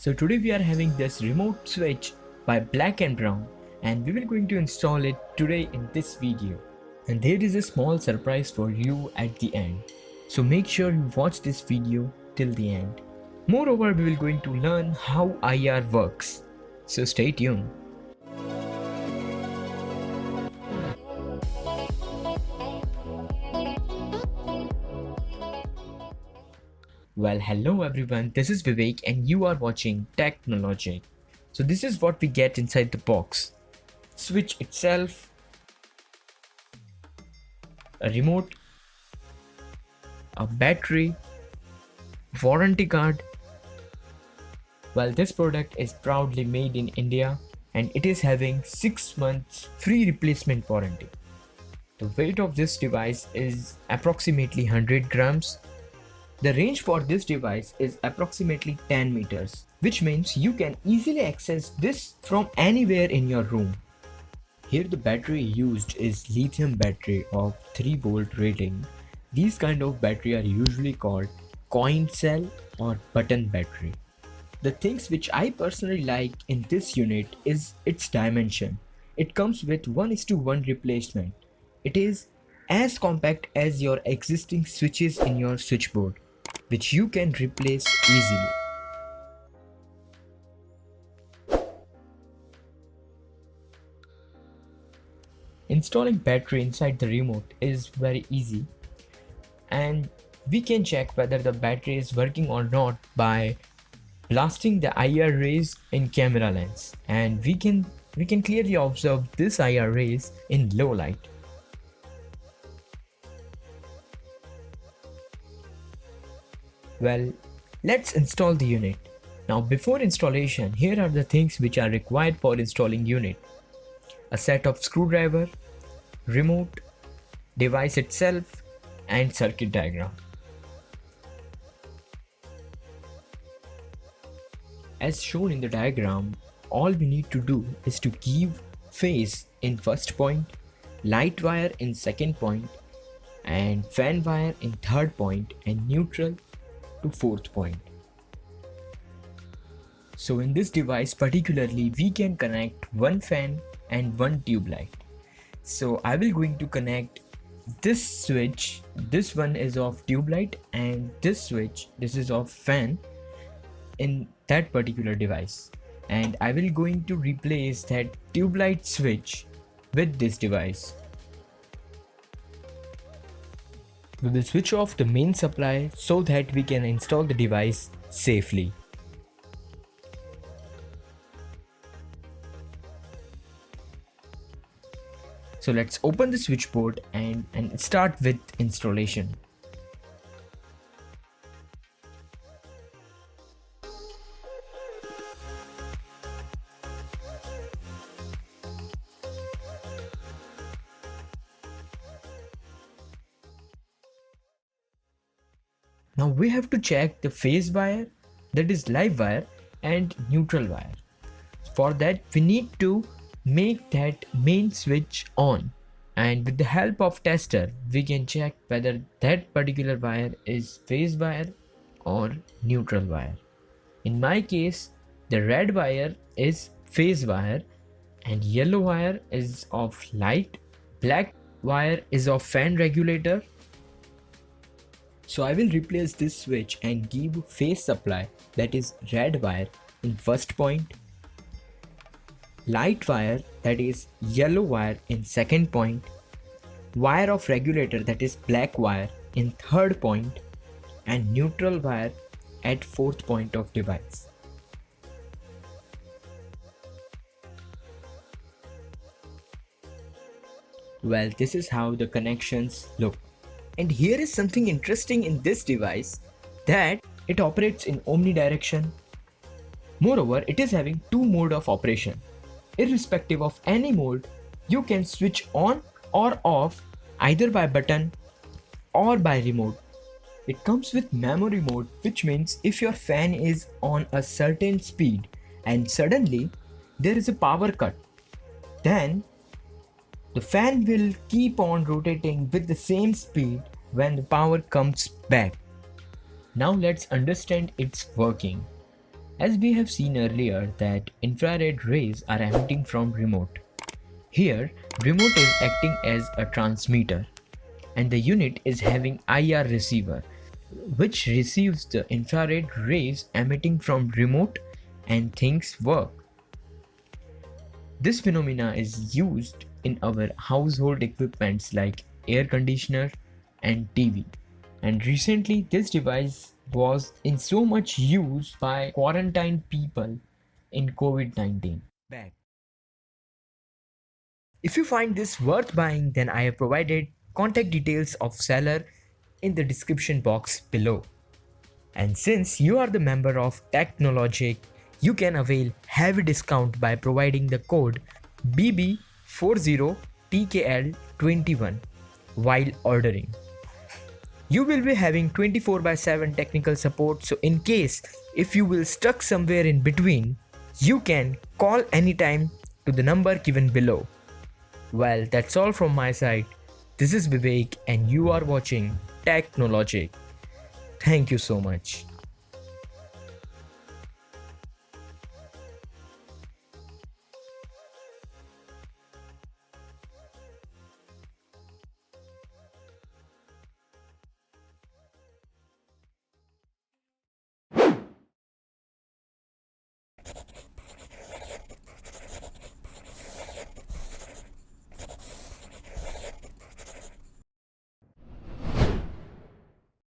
So today we are having this remote switch by Black and Brown, and we will going to install it today in this video. And there is a small surprise for you at the end. So make sure you watch this video till the end. Moreover, we will going to learn how IR works. So stay tuned. Well, hello everyone, this is Vivek and you are watching Technology. So this is what we get inside the box. Switch itself, a remote, a battery, warranty card. Well, this product is proudly made in India and it is having 6 months free replacement warranty. The weight of this device is approximately 100 grams. The range for this device is approximately 10 meters, which means you can easily access this from anywhere in your room. Here the battery used is lithium battery of 3 volt rating. These kind of battery are usually called coin cell or button battery. The things which I personally like in this unit is its dimension. It comes with 1:1 replacement. It is as compact as your existing switches in your switchboard, which you can replace easily. Installing battery inside the remote is very easy, and we can check whether the battery is working or not by blasting the IR rays in camera lens, and we can clearly observe this IR rays in low light. Well, let's install the unit. Now before installation, here are the things which are required for installing unit. A set of screwdriver, remote, device itself, and circuit diagram. As shown in the diagram, all we need to do is to give phase in first point, light wire in second point, and fan wire in third point, and neutral to fourth point. So in this device particularly, we can connect one fan and one tube light. So I will going to connect this switch. This one is of tube light, and this switch, this is of fan in that particular device. And I will going to replace that tube light switch with this device. We will switch off the main supply so that we can install the device safely. So let's open the switchboard and start with installation. Now we have to check the phase wire, that is live wire, and neutral wire. For that we need to make that main switch on, and with the help of tester we can check whether that particular wire is phase wire or neutral wire. In my case, the red wire is phase wire and yellow wire is of light, black wire is of fan regulator. So I will replace this switch and give phase supply, that is red wire, in first point, light wire, that is yellow wire, in second point, wire of regulator, that is black wire, in third point, and neutral wire at fourth point of device. Well, this is how the connections look. And here is something interesting in this device, that it operates in omnidirection. Moreover, it is having 2 modes of operation. Irrespective of any mode, you can switch on or off either by button or by remote. It comes with memory mode, which means if your fan is on a certain speed and suddenly there is a power cut, then the fan will keep on rotating with the same speed when the power comes back. Now let's understand its working. As we have seen earlier that infrared rays are emitting from remote. Here, remote is acting as a transmitter and the unit is having IR receiver which receives the infrared rays emitting from remote and things work. This phenomena is used in our household equipments like air conditioner and TV. And recently this device was in so much use by quarantined people in COVID-19. Back. If you find this worth buying, then I have provided contact details of seller in the description box below. And since you are the member of Technologic, you can avail heavy discount by providing the code BB40TKL21 while ordering. You will be having 24/7 technical support, so in case if you will stuck somewhere in between, you can call anytime to the number given below. Well, that's all from my side. This is Vivek and you are watching Technologic. Thank you so much.